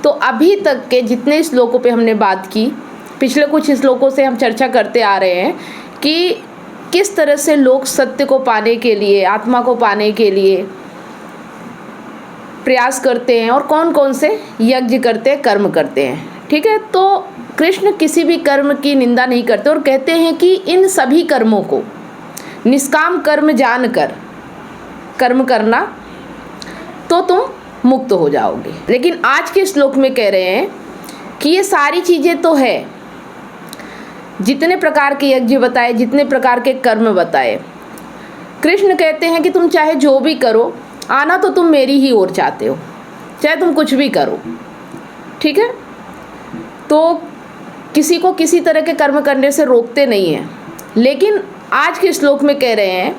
तो अभी तक के जितने श्लोकों पे हमने बात की, पिछले कुछ श्लोकों से हम चर्चा करते आ रहे हैं कि किस तरह से लोग सत्य को पाने के लिए, आत्मा को पाने के लिए प्रयास करते हैं और कौन कौन से यज्ञ करते हैं, कर्म करते हैं। ठीक है, तो कृष्ण किसी भी कर्म की निंदा नहीं करते और कहते हैं कि इन सभी कर्मों को निष्काम कर्म जानकर कर्म करना तो तुम मुक्त हो जाओगे। लेकिन आज के श्लोक में कह रहे हैं कि ये सारी चीज़ें तो है, जितने प्रकार के यज्ञ बताए, जितने प्रकार के कर्म बताए, कृष्ण कहते हैं कि तुम चाहे जो भी करो, आना तो तुम मेरी ही ओर चाहते हो, चाहे तुम कुछ भी करो। ठीक है, तो किसी को किसी तरह के कर्म करने से रोकते नहीं हैं। लेकिन आज के श्लोक में कह रहे हैं,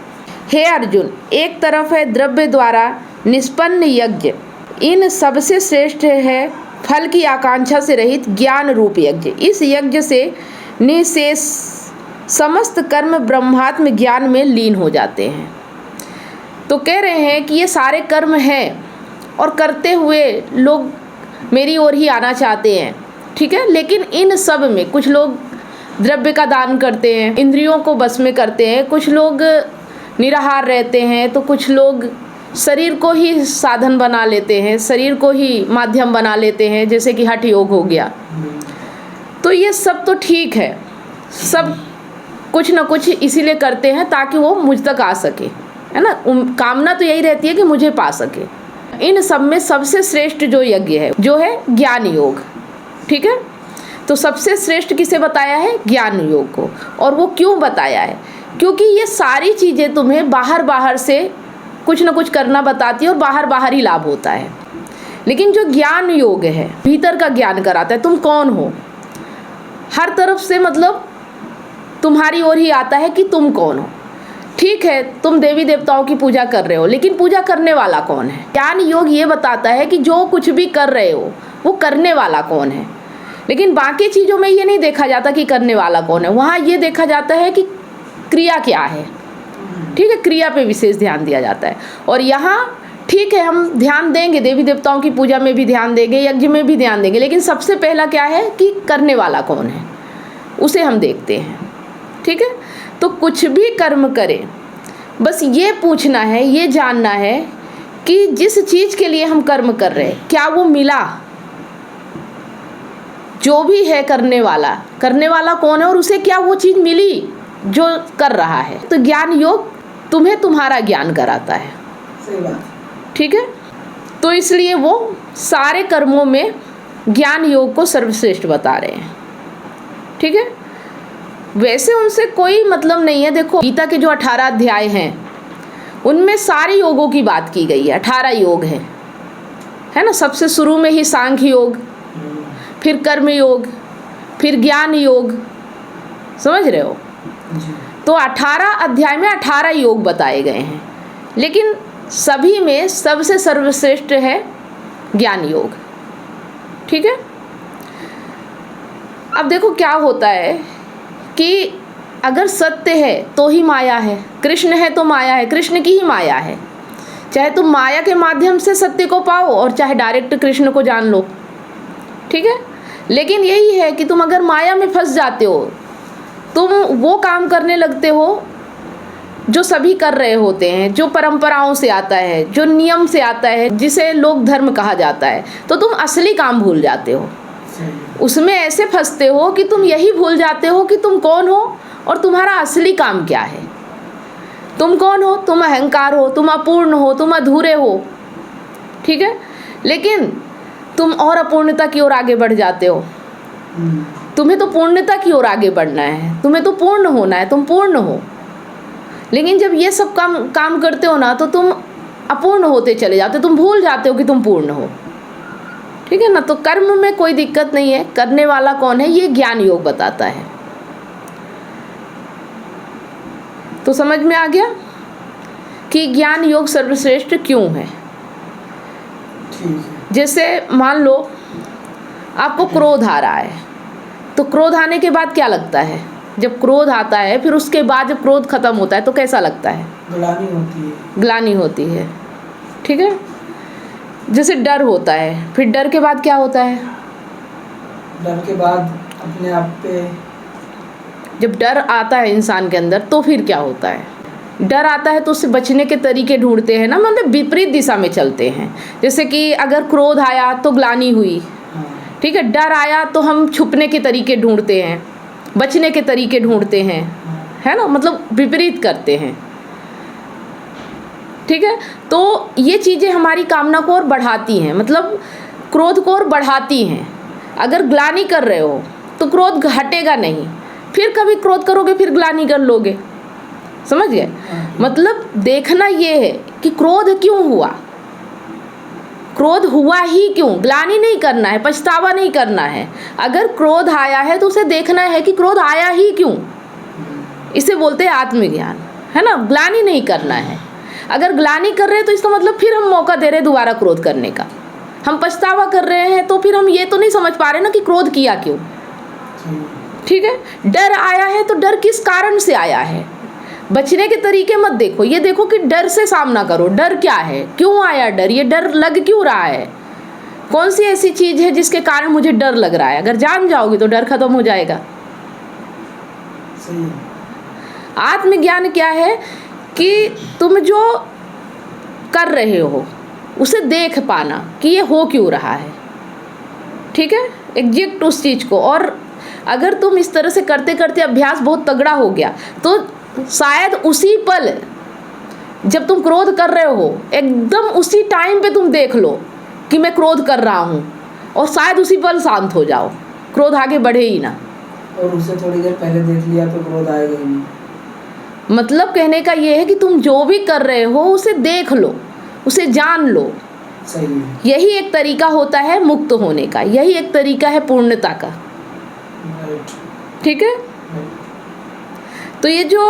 हे अर्जुन, एक तरफ है द्रव्य द्वारा निष्पन्न यज्ञ, इन सबसे श्रेष्ठ है फल की आकांक्षा से रहित ज्ञान रूप यज्ञ। इस यज्ञ से निशेष समस्त कर्म ब्रह्मात्म ज्ञान में लीन हो जाते हैं। तो कह रहे हैं कि ये सारे कर्म हैं और करते हुए लोग मेरी ओर ही आना चाहते हैं। ठीक है, लेकिन इन सब में कुछ लोग द्रव्य का दान करते हैं, इंद्रियों को बस में करते हैं, कुछ लोग निराहार रहते हैं, तो कुछ लोग शरीर को ही साधन बना लेते हैं, शरीर को ही माध्यम बना लेते हैं, जैसे कि हठ योग हो गया। तो ये सब तो ठीक है, सब कुछ ना कुछ इसीलिए करते हैं ताकि वो मुझ तक आ सके, है ना। कामना तो यही रहती है कि मुझे पा सके। इन सब में सबसे श्रेष्ठ जो यज्ञ है, जो है ज्ञान योग। ठीक है, तो सबसे श्रेष्ठ किसे बताया है? ज्ञान योग को। और वो क्यों बताया है? क्योंकि ये सारी चीज़ें तुम्हें बाहर बाहर से कुछ ना कुछ करना बताती है और बाहर बाहर ही लाभ होता है। लेकिन जो ज्ञान योग है, भीतर का ज्ञान कराता है, तुम कौन हो, हर तरफ से मतलब तुम्हारी ओर ही आता है कि तुम कौन हो। ठीक है, तुम देवी देवताओं की पूजा कर रहे हो, लेकिन पूजा करने वाला कौन है? ज्ञान योग ये बताता है कि जो कुछ भी कर रहे हो वो करने वाला कौन है। लेकिन बाकी चीज़ों में ये नहीं देखा जाता कि करने वाला कौन है, वहाँ ये देखा जाता है कि क्रिया क्या है। ठीक है, क्रिया पे विशेष ध्यान दिया जाता है। और यहाँ ठीक है, हम ध्यान देंगे, देवी देवताओं की पूजा में भी ध्यान देंगे, यज्ञ में भी ध्यान देंगे, लेकिन सबसे पहला क्या है कि करने वाला कौन है, उसे हम देखते हैं। ठीक है, तो कुछ भी कर्म करें, बस ये पूछना है, ये जानना है कि जिस चीज़ के लिए हम कर्म कर रहे हैं क्या वो मिला। जो भी है करने वाला कौन है और उसे क्या वो चीज़ मिली जो कर रहा है। तो ज्ञान योग तुम्हें तुम्हारा ज्ञान कराता है। सही बात। ठीक है, तो इसलिए वो सारे कर्मों में ज्ञान योग को सर्वश्रेष्ठ बता रहे हैं। ठीक है, वैसे उनसे कोई मतलब नहीं है। देखो, गीता के जो 18 अध्याय हैं उनमें सारे योगों की बात की गई है। 18 योग है ना। सबसे शुरू में ही सांख्य योग, फिर कर्म योग, फिर ज्ञान योग, समझ रहे हो। तो 18 अध्याय में 18 योग बताए गए हैं, लेकिन सभी में सबसे सर्वश्रेष्ठ है ज्ञान योग। ठीक है, अब देखो क्या होता है कि अगर सत्य है तो ही माया है, कृष्ण है तो माया है, कृष्ण की ही माया है। चाहे तुम माया के माध्यम से सत्य को पाओ और चाहे डायरेक्ट कृष्ण को जान लो। ठीक है, लेकिन यही है कि तुम अगर माया में फंस जाते हो, तुम वो काम करने लगते हो जो सभी कर रहे होते हैं, जो परंपराओं से आता है, जो नियम से आता है, जिसे लोक धर्म कहा जाता है, तो तुम असली काम भूल जाते हो। उसमें ऐसे फंसते हो कि तुम यही भूल जाते हो कि तुम कौन हो और तुम्हारा असली काम क्या है। तुम कौन हो? तुम अहंकार हो, तुम अपूर्ण हो, तुम अधूरे हो। ठीक है, लेकिन तुम और अपूर्णता की ओर आगे बढ़ जाते हो। तुम्हें तो पूर्णता की ओर आगे बढ़ना है, तुम्हें तो पूर्ण होना है, तुम पूर्ण हो। लेकिन जब ये सब काम करते हो ना, तो तुम अपूर्ण होते चले जाते हो, तुम भूल जाते हो कि तुम पूर्ण हो। ठीक है ना, तो कर्म में कोई दिक्कत नहीं है, करने वाला कौन है ये ज्ञान योग बताता है। तो समझ में आ गया कि ज्ञान योग सर्वश्रेष्ठ क्यों है। जैसे मान लो आपको क्रोध आ रहा है, तो क्रोध आने के बाद क्या लगता है? जब क्रोध आता है फिर उसके बाद जब क्रोध खत्म होता है तो कैसा लगता है? ग्लानि होती है। ग्लानि होती है। ठीक है, जैसे डर होता है, फिर डर के बाद क्या होता है? डर के बाद अपने आप पे, जब डर आता है इंसान के अंदर तो फिर क्या होता है? डर आता है तो उससे बचने के तरीके ढूंढते हैं ना, मतलब विपरीत दिशा में चलते हैं। जैसे कि अगर क्रोध आया तो ग्लानि हुई, ठीक है, डर आया तो हम छुपने के तरीके ढूंढते हैं, बचने के तरीके ढूंढते हैं, है ना, मतलब विपरीत करते हैं, ठीक है। तो ये चीज़ें हमारी कामना को और बढ़ाती हैं, मतलब क्रोध को और बढ़ाती हैं। अगर ग्लानि कर रहे हो तो क्रोध घटेगा नहीं, फिर कभी क्रोध करोगे फिर ग्लानि कर लोगे, समझ गए? मतलब देखना ये है कि क्रोध क्यों हुआ, क्रोध हुआ ही क्यों, ग्लानि नहीं करना है, पछतावा नहीं करना है। अगर क्रोध आया है तो उसे देखना है कि क्रोध आया ही क्यों, इसे बोलते हैं आत्मज्ञान, है ना। ग्लानि नहीं करना है। अगर ग्लानि कर रहे हैं तो इसका मतलब फिर हम मौका दे रहे हैं दोबारा क्रोध करने का। हम पछतावा कर रहे हैं तो फिर हम ये तो नहीं समझ पा रहे ना कि क्रोध किया क्यों, ठीक है। डर आया है तो डर किस कारण से आया है, बचने के तरीके मत देखो, ये देखो कि डर से सामना करो। डर क्या है, क्यों आया डर, ये डर लग क्यों रहा है, कौन सी ऐसी चीज़ है जिसके कारण मुझे डर लग रहा है। अगर जान जाओगे तो डर खत्म हो जाएगा। आत्मज्ञान क्या है कि तुम जो कर रहे हो उसे देख पाना कि ये हो क्यों रहा है, ठीक है, एग्जैक्ट उस चीज़ को। और अगर तुम इस तरह से करते करते अभ्यास बहुत तगड़ा हो गया तो शायद उसी पल जब तुम क्रोध कर रहे हो एकदम उसी टाइम पे तुम देख लो कि मैं क्रोध कर रहा हूँ, और शायद उसी पल शांत हो जाओ, क्रोध आगे बढ़े ही ना। और उसे थोड़ी देर पहले देख लिया तो क्रोध आएगा ही नहीं। मतलब कहने का ये है कि तुम जो भी कर रहे हो उसे देख लो, उसे जान लो। सही है। यही एक तरीका होता है मुक्त होने का, यही एक तरीका है पूर्णता का, ठीक है। तो ये जो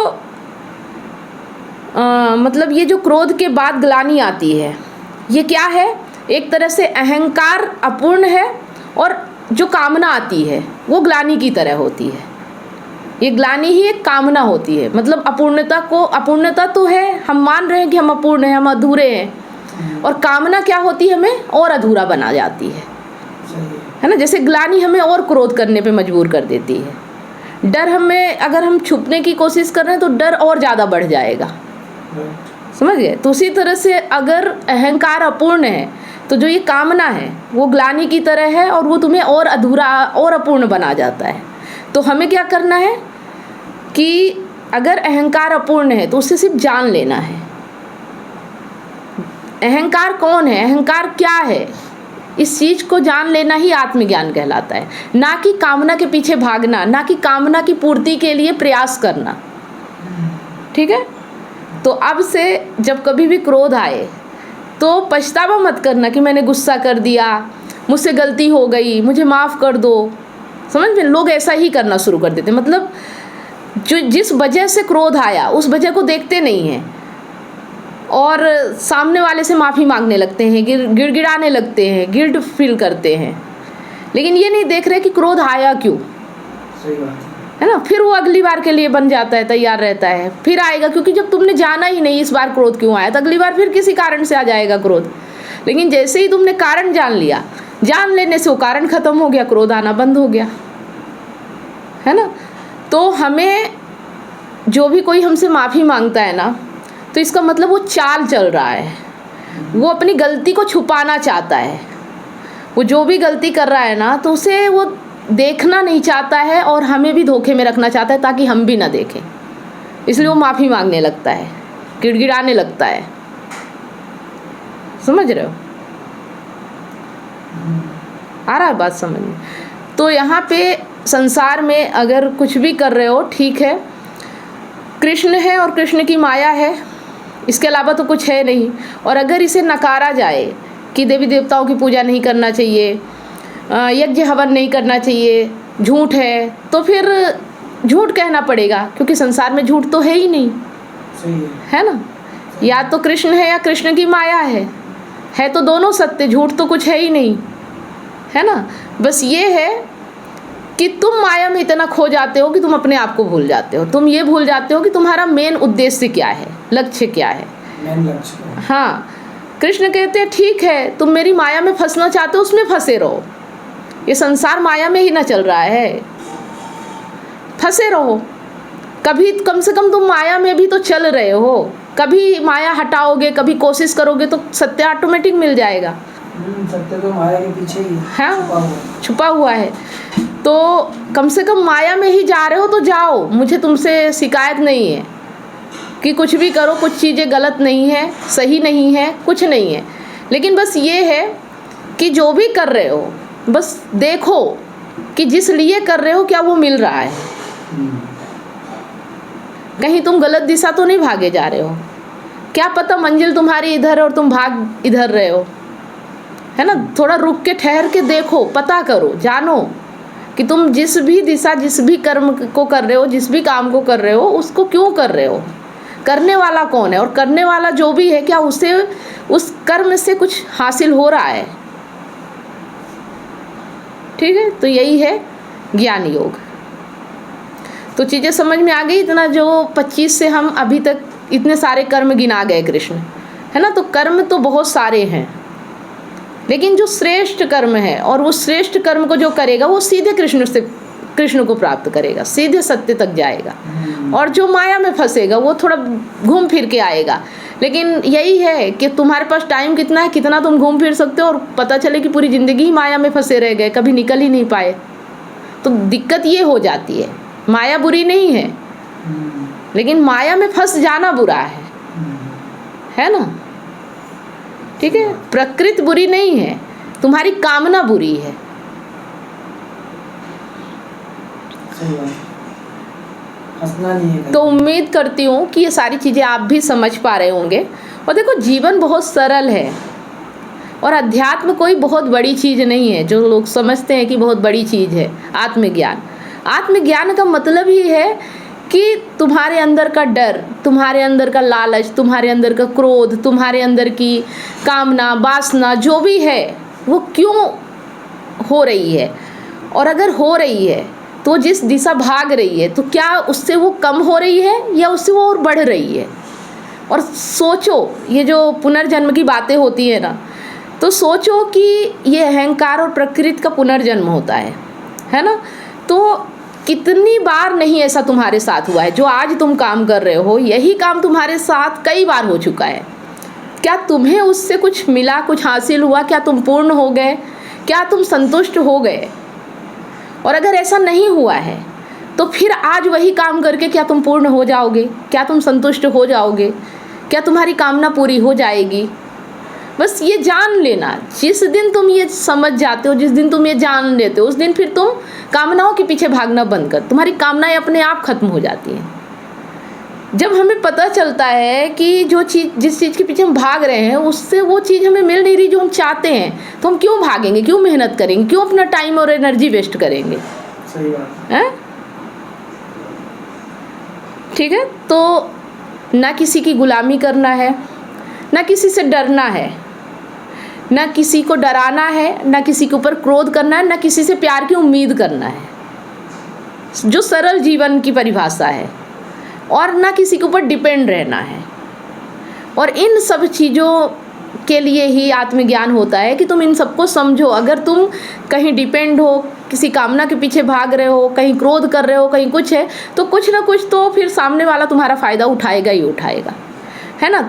मतलब ये जो क्रोध के बाद ग्लानि आती है, ये क्या है, एक तरह से अहंकार अपूर्ण है, और जो कामना आती है वो ग्लानि की तरह होती है। ये ग्लानि ही एक कामना होती है, मतलब अपूर्णता को, अपूर्णता तो है, हम मान रहे हैं कि हम अपूर्ण हैं, हम अधूरे हैं, और कामना क्या होती है, हमें और अधूरा बना जाती है ना। जैसे ग्लानि हमें और क्रोध करने पे मजबूर कर देती है। डर हमें, अगर हम छुपने की कोशिश कर रहे हैं तो डर और ज़्यादा बढ़ जाएगा, समझ गए। तो उसी तरह से अगर अहंकार अपूर्ण है तो जो ये कामना है वो ग्लानि की तरह है, और वो तुम्हें और अधूरा और अपूर्ण बना जाता है। तो हमें क्या करना है कि अगर अहंकार अपूर्ण है तो उसे सिर्फ जान लेना है। अहंकार कौन है, अहंकार क्या है, इस चीज़ को जान लेना ही आत्मज्ञान कहलाता है। ना कि कामना के पीछे भागना, ना कि कामना की पूर्ति के लिए प्रयास करना, ठीक है। तो अब से जब कभी भी क्रोध आए तो पछतावा मत करना कि मैंने गुस्सा कर दिया, मुझसे गलती हो गई, मुझे माफ़ कर दो। समझ में, लोग ऐसा ही करना शुरू कर देते, मतलब जो जिस वजह से क्रोध आया उस वजह को देखते नहीं हैं और सामने वाले से माफ़ी मांगने लगते हैं, गिड़गिड़ाने लगते हैं, गिल्ट फील करते हैं, लेकिन ये नहीं देख रहे कि क्रोध आया क्यों। सही बात है ना। फिर वो अगली बार के लिए बन जाता है, तैयार रहता है, फिर आएगा, क्योंकि जब तुमने जाना ही नहीं इस बार क्रोध क्यों आया तो अगली बार फिर किसी कारण से आ जाएगा क्रोध। लेकिन जैसे ही तुमने कारण जान लिया, जान लेने से वो कारण खत्म हो गया, क्रोध आना बंद हो गया, है ना। तो हमें जो भी कोई हमसे माफ़ी मांगता है ना, तो इसका मतलब वो चाल चल रहा है, वो अपनी गलती को छुपाना चाहता है। वो जो भी गलती कर रहा है ना तो उसे वो देखना नहीं चाहता है और हमें भी धोखे में रखना चाहता है ताकि हम भी ना देखें, इसलिए वो माफ़ी मांगने लगता है, गिड़गिड़ाने लगता है। समझ रहे हो, आ रहा है बात समझ में। तो यहाँ पे संसार में अगर कुछ भी कर रहे हो, ठीक है, कृष्ण है और कृष्ण की माया है, इसके अलावा तो कुछ है नहीं। और अगर इसे नकारा जाए कि देवी देवताओं की पूजा नहीं करना चाहिए, यज्ञ हवन नहीं करना चाहिए, झूठ है, तो फिर झूठ कहना पड़ेगा, क्योंकि संसार में झूठ तो है ही नहीं। सही है ना। या तो कृष्ण है या कृष्ण की माया है तो दोनों सत्य, झूठ तो कुछ है ही नहीं, है ना। बस ये है कि तुम माया में इतना खो जाते हो कि तुम अपने आप को भूल जाते हो, तुम ये भूल जाते हो कि तुम्हारा मेन उद्देश्य क्या है, लक्ष्य क्या है। मेन लक्ष्य। हाँ, कृष्ण कहते हैं ठीक है, तुम मेरी माया में फंसना चाहते हो, उसमें फंसे रहो। ये संसार माया में ही ना चल रहा है, फंसे रहो। कभी कम से कम तुम माया में भी तो चल रहे हो। कभी माया हटाओगे, कभी कोशिश करोगे तो सत्य ऑटोमेटिक मिल जाएगा। सत्य तो माया के पीछे ही हाँ, छुपा हुआ है। तो कम से कम माया में ही जा रहे हो तो जाओ, मुझे तुमसे शिकायत नहीं है कि कुछ भी करो, कुछ चीज़ें गलत नहीं है, सही नहीं है, कुछ नहीं है। लेकिन बस ये है कि जो भी कर रहे हो बस देखो कि जिस लिए कर रहे हो क्या वो मिल रहा है। कहीं तुम गलत दिशा तो नहीं भागे जा रहे हो। क्या पता मंजिल तुम्हारी इधर और तुम भाग इधर रहे हो, है ना। थोड़ा रुक के ठहर के देखो, पता करो, जानो कि तुम जिस भी दिशा, जिस भी कर्म को कर रहे हो, जिस भी काम को कर रहे हो, उसको क्यों कर रहे हो, करने वाला कौन है, और करने वाला जो भी है क्या उसे उस कर्म से कुछ हासिल हो रहा है। ठीक है, तो यही है ज्ञान योग। तो चीज़ें समझ में आ गई। इतना जो 25 से हम अभी तक इतने सारे कर्म गिना गए कृष्ण, है ना। तो कर्म तो बहुत सारे हैं, लेकिन जो श्रेष्ठ कर्म है और उस श्रेष्ठ कर्म को जो करेगा वो सीधे कृष्ण को प्राप्त करेगा, सीधे सत्य तक जाएगा। और जो माया में फंसेगा वो थोड़ा घूम फिर के आएगा। लेकिन यही है कि तुम्हारे पास टाइम कितना है, कितना तुम घूम फिर सकते हो, और पता चले कि पूरी ज़िंदगी ही माया में फंसे रह गए, कभी निकल ही नहीं पाए। तो दिक्कत ये हो जाती है। माया बुरी नहीं है, लेकिन माया में फंस जाना बुरा है ना। ठीक है, प्रकृति बुरी नहीं है, तुम्हारी कामना बुरी है। हंसना नहीं है। तो उम्मीद करती हूँ कि ये सारी चीज़ें आप भी समझ पा रहे होंगे। और देखो, जीवन बहुत सरल है और अध्यात्म कोई बहुत बड़ी चीज़ नहीं है जो लोग समझते हैं कि बहुत बड़ी चीज़ है आत्मज्ञान। आत्मज्ञान का मतलब ही है कि तुम्हारे अंदर का डर, तुम्हारे अंदर का लालच, तुम्हारे अंदर का क्रोध, तुम्हारे अंदर की कामना, वासना जो भी है वो क्यों हो रही है, और अगर हो रही है तो जिस दिशा भाग रही है तो क्या उससे वो कम हो रही है या उससे वो और बढ़ रही है। और सोचो, ये जो पुनर्जन्म की बातें होती है ना, तो सोचो कि ये अहंकार और प्रकृति का पुनर्जन्म होता है ना। तो कितनी बार नहीं ऐसा तुम्हारे साथ हुआ है। जो आज तुम काम कर रहे हो, यही काम तुम्हारे साथ कई बार हो चुका है। क्या तुम्हें उससे कुछ मिला, कुछ हासिल हुआ? क्या तुम पूर्ण हो गए? क्या तुम संतुष्ट हो गए? और अगर ऐसा नहीं हुआ है तो फिर आज वही काम करके क्या तुम पूर्ण हो जाओगे? क्या तुम संतुष्ट हो जाओगे? क्या तुम्हारी कामना पूरी हो जाएगी? बस ये जान लेना, जिस दिन तुम ये समझ जाते हो, जिस दिन तुम ये जान लेते हो, उस दिन फिर तुम कामनाओं के पीछे भागना बंद कर, तुम्हारी कामनाएं अपने आप खत्म हो जाती हैं। जब हमें पता चलता है कि जो चीज़, जिस चीज़ के पीछे हम भाग रहे हैं, उससे वो चीज़ हमें मिल नहीं रही जो हम चाहते हैं, तो हम क्यों भागेंगे, क्यों मेहनत करेंगे, क्यों अपना टाइम और एनर्जी वेस्ट करेंगे? सही बात है। ठीक है, तो ना किसी की गुलामी करना है, ना किसी से डरना है, ना किसी को डराना है, ना किसी के ऊपर क्रोध करना है, ना किसी से प्यार की उम्मीद करना है, जो सरल जीवन की परिभाषा है। और ना किसी के ऊपर डिपेंड रहना है। और इन सब चीज़ों के लिए ही आत्मज्ञान होता है कि तुम इन सबको समझो। अगर तुम कहीं डिपेंड हो, किसी कामना के पीछे भाग रहे हो, कहीं क्रोध कर रहे हो, कहीं कुछ है, तो कुछ ना कुछ तो फिर सामने वाला तुम्हारा फ़ायदा उठाएगा ही उठाएगा, है ना।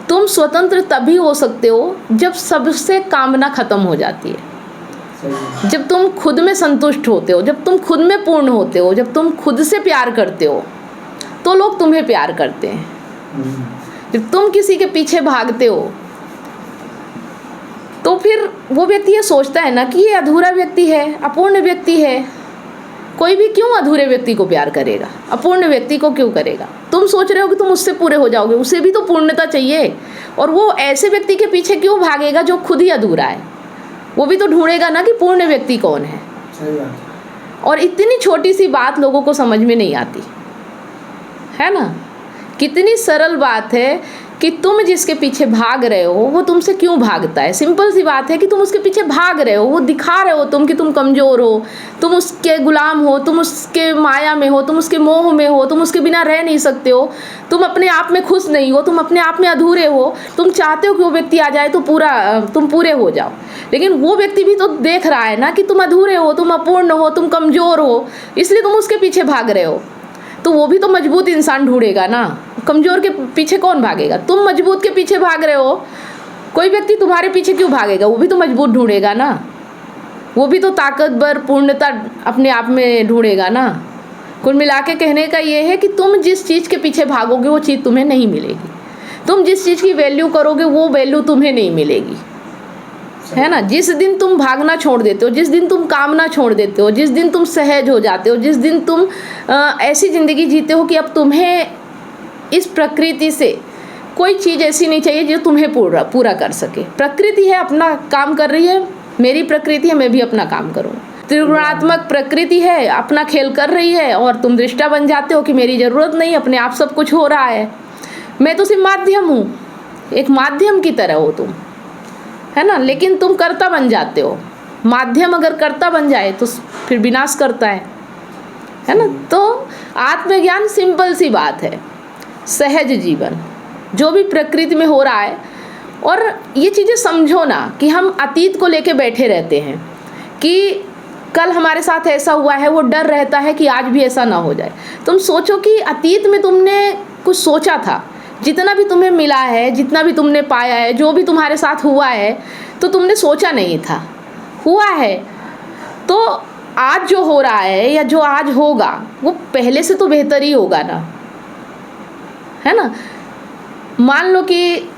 तुम स्वतंत्र तभी हो सकते हो जब सबसे कामना ख़त्म हो जाती है, जब तुम खुद में संतुष्ट होते हो, जब तुम खुद में पूर्ण होते हो, जब तुम खुद से प्यार करते हो तो लोग तुम्हें प्यार करते हैं। जब तुम किसी के पीछे भागते हो तो फिर वो व्यक्ति ये सोचता है ना कि ये अधूरा व्यक्ति है, अपूर्ण व्यक्ति है। कोई भी क्यों अधूरे व्यक्ति को प्यार करेगा, अपूर्ण व्यक्ति को क्यों करेगा? तुम सोच रहे हो कि तुम उससे पूरे हो जाओगे, उसे भी तो पूर्णता चाहिए। और वो ऐसे व्यक्ति के पीछे क्यों भागेगा जो खुद ही अधूरा है? वो भी तो ढूंढेगा ना कि पूर्ण व्यक्ति कौन है। सही बात। और इतनी छोटी सी बात लोगों को समझ में नहीं आती, है ना। कितनी सरल बात है कि तुम जिसके पीछे भाग रहे हो वो तुमसे क्यों भागता है। सिंपल सी बात है कि तुम उसके पीछे भाग रहे हो, वो दिखा रहे हो तुम कि तुम कमज़ोर हो, तुम उसके गुलाम हो, तुम उसके माया में हो, तुम उसके मोह में हो, तुम उसके बिना रह नहीं सकते हो, तुम अपने आप में खुश नहीं हो, तुम अपने आप में अधूरे हो, तुम चाहते हो कि वो व्यक्ति आ जाए तो तुम पूरे हो जाओ। लेकिन वो व्यक्ति भी तो देख रहा है ना कि तुम अधूरे हो, तुम अपूर्ण हो, तुम कमज़ोर हो, इसलिए तुम उसके पीछे भाग रहे हो। तो वो भी तो मजबूत इंसान ढूंढेगा ना, कमज़ोर के पीछे कौन भागेगा। तुम मजबूत के पीछे भाग रहे हो, कोई व्यक्ति तुम्हारे पीछे क्यों भागेगा, वो भी तो मजबूत ढूंढेगा ना, वो भी तो ताकतवर पूर्णता अपने आप में ढूंढेगा ना। कुल मिला के कहने का ये है कि तुम जिस चीज़ के पीछे भागोगे वो चीज़ तुम्हें नहीं मिलेगी, तुम जिस चीज़ की वैल्यू करोगे वो वैल्यू तुम्हें नहीं मिलेगी, है ना। जिस दिन तुम भागना छोड़ देते हो, जिस दिन तुम कामना छोड़ देते हो, जिस दिन तुम सहज हो जाते हो, जिस दिन तुम ऐसी ज़िंदगी जीते हो कि अब तुम्हें इस प्रकृति से कोई चीज़ ऐसी नहीं चाहिए जो तुम्हें पूरा कर सके। प्रकृति है, अपना काम कर रही है, मेरी प्रकृति है, मैं भी अपना काम करूँ। त्रिगुणात्मक प्रकृति है, अपना खेल कर रही है, और तुम दृष्टा बन जाते हो कि मेरी ज़रूरत नहीं, अपने आप सब कुछ हो रहा है, मैं तो सिर्फ माध्यम हूँ, एक माध्यम की तरह हो तुम, है ना। लेकिन तुम कर्ता बन जाते हो। माध्यम अगर कर्ता बन जाए तो फिर विनाश करता है ना। तो आत्मज्ञान सिंपल सी बात है, सहज जीवन जो भी प्रकृति में हो रहा है। और ये चीज़ें समझो ना कि हम अतीत को लेके बैठे रहते हैं कि कल हमारे साथ ऐसा हुआ है, वो डर रहता है कि आज भी ऐसा ना हो जाए। तुम सोचो कि अतीत में तुमने कुछ सोचा था, जितना भी तुम्हें मिला है, जितना भी तुमने पाया है, जो भी तुम्हारे साथ हुआ है, तो तुमने सोचा नहीं था, हुआ है। तो आज जो हो रहा है या जो आज होगा वो पहले से तो बेहतर ही होगा ना, है ना। मान लो कि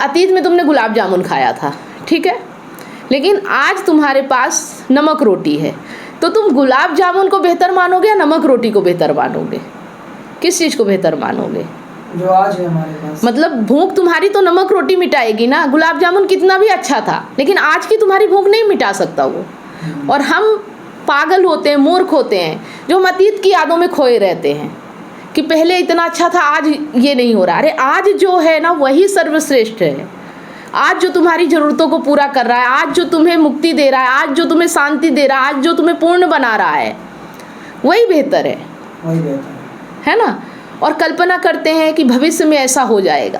अतीत में तुमने गुलाब जामुन खाया था, ठीक है, लेकिन आज तुम्हारे पास नमक रोटी है, तो तुम गुलाब जामुन को बेहतर मानोगे या नमक रोटी को बेहतर मानोगे, किस चीज़ को बेहतर मानोगे। जो आज है हमारे पास। मतलब भूख तुम्हारी तो नमक रोटी मिटाएगी ना, गुलाब जामुन कितना भी अच्छा था, लेकिन आज की तुम्हारी भूख नहीं मिटा सकता वो। और हम पागल होते हैं, मूर्ख होते हैं, जो हम अतीत की यादों में खोए रहते हैं कि पहले इतना अच्छा था, आज ये नहीं हो रहा। अरे आज जो है ना वही सर्वश्रेष्ठ है, आज जो तुम्हारी ज़रूरतों को पूरा कर रहा है, आज जो तुम्हें मुक्ति दे रहा है, आज जो तुम्हें शांति दे रहा है, आज जो तुम्हें पूर्ण बना रहा है, वही बेहतर है, वही बेहतर है ना। और कल्पना करते हैं कि भविष्य में ऐसा हो जाएगा।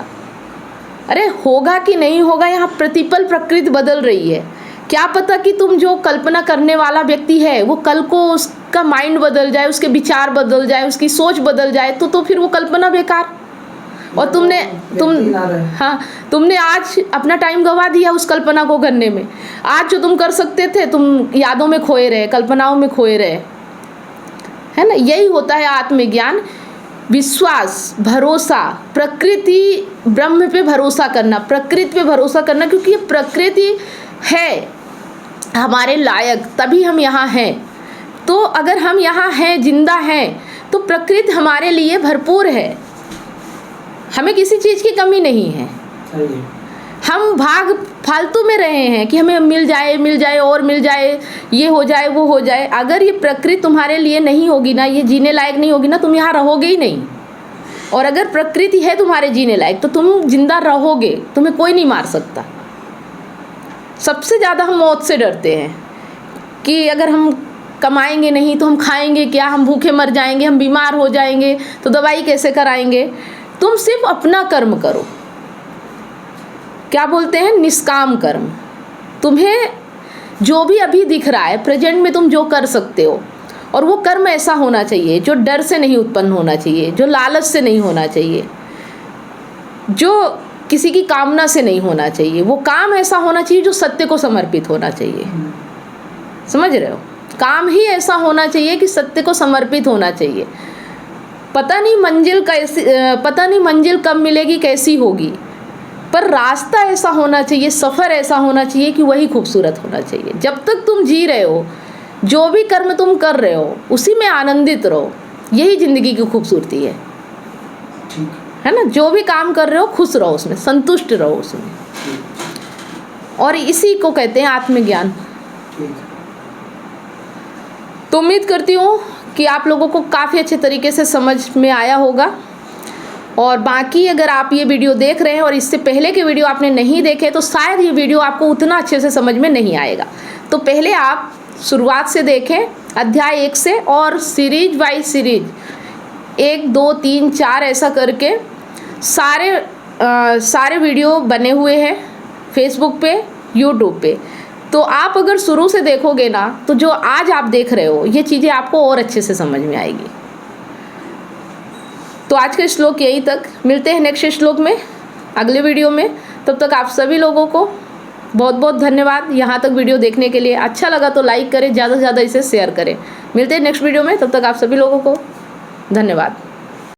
अरे होगा कि नहीं होगा, यहाँ प्रतिपल प्रकृति बदल रही है। क्या पता कि तुम जो कल्पना करने वाला व्यक्ति है वो कल को उसका माइंड बदल जाए, उसके विचार बदल जाए, उसकी सोच बदल जाए, तो फिर वो कल्पना बेकार। और तुमने आज अपना टाइम गंवा दिया उस कल्पना को करने में। आज जो तुम कर सकते थे तुम यादों में खोए रहे, कल्पनाओं में खोए रहे, है ना। यही होता है आत्मज्ञान। विश्वास, भरोसा, प्रकृति, ब्रह्म पे भरोसा करना, प्रकृति पे भरोसा करना, क्योंकि ये प्रकृति है हमारे लायक, तभी हम यहाँ हैं। तो अगर हम यहाँ हैं, जिंदा हैं, तो प्रकृति हमारे लिए भरपूर है, हमें किसी चीज़ की कमी नहीं है। हम भाग फालतू में रहे हैं कि हमें मिल जाए और मिल जाए, ये हो जाए वो हो जाए। अगर ये प्रकृति तुम्हारे लिए नहीं होगी ना, ये जीने लायक नहीं होगी ना, तुम यहाँ रहोगे ही नहीं। और अगर प्रकृति है तुम्हारे जीने लायक तो तुम जिंदा रहोगे, तुम्हें कोई नहीं मार सकता। सबसे ज़्यादा हम मौत से डरते हैं कि अगर हम कमाएंगे नहीं तो हम खाएंगे क्या, हम भूखे मर जाएंगे, हम बीमार हो जाएंगे तो दवाई कैसे कराएंगे। तुम सिर्फ अपना कर्म करो, क्या बोलते हैं, निष्काम कर्म। तुम्हें जो भी अभी दिख रहा है प्रेजेंट में तुम जो कर सकते हो, और वो कर्म ऐसा होना चाहिए जो डर से नहीं उत्पन्न होना चाहिए, जो लालच से नहीं होना चाहिए, जो किसी की कामना से नहीं होना चाहिए। वो काम ऐसा होना चाहिए जो सत्य को समर्पित होना चाहिए। समझ रहे हो, काम ही ऐसा होना चाहिए कि सत्य को समर्पित होना चाहिए। पता नहीं मंजिल कब मिलेगी, कैसी होगी, पर रास्ता ऐसा होना चाहिए, सफ़र ऐसा होना चाहिए कि वही खूबसूरत होना चाहिए। जब तक तुम जी रहे हो, जो भी कर्म तुम कर रहे हो उसी में आनंदित रहो, यही ज़िंदगी की खूबसूरती है, है ना। जो भी काम कर रहे हो खुश रहो उसमें, संतुष्ट रहो उसमें, और इसी को कहते हैं आत्मज्ञान। तो उम्मीद करती हूँ कि आप लोगों को काफ़ी अच्छे तरीके से समझ में आया होगा। और बाकी अगर आप ये वीडियो देख रहे हैं और इससे पहले के वीडियो आपने नहीं देखे तो शायद ये वीडियो आपको उतना अच्छे से समझ में नहीं आएगा। तो पहले आप शुरुआत से देखें अध्याय 1 से, और सीरीज बाई सीरीज 1 2 3 4 ऐसा करके सारे वीडियो बने हुए हैं फेसबुक पे, यूट्यूब पे। तो आप अगर शुरू से देखोगे ना तो जो आज आप देख रहे हो ये चीज़ें आपको और अच्छे से समझ में आएगी। तो आज का श्लोक यही तक, मिलते हैं नेक्स्ट श्लोक में अगले वीडियो में। तब तक आप सभी लोगों को बहुत बहुत धन्यवाद यहाँ तक वीडियो देखने के लिए। अच्छा लगा तो लाइक करें, ज़्यादा से ज़्यादा इसे शेयर करें। मिलते हैं नेक्स्ट वीडियो में, तब तक आप सभी लोगों को धन्यवाद।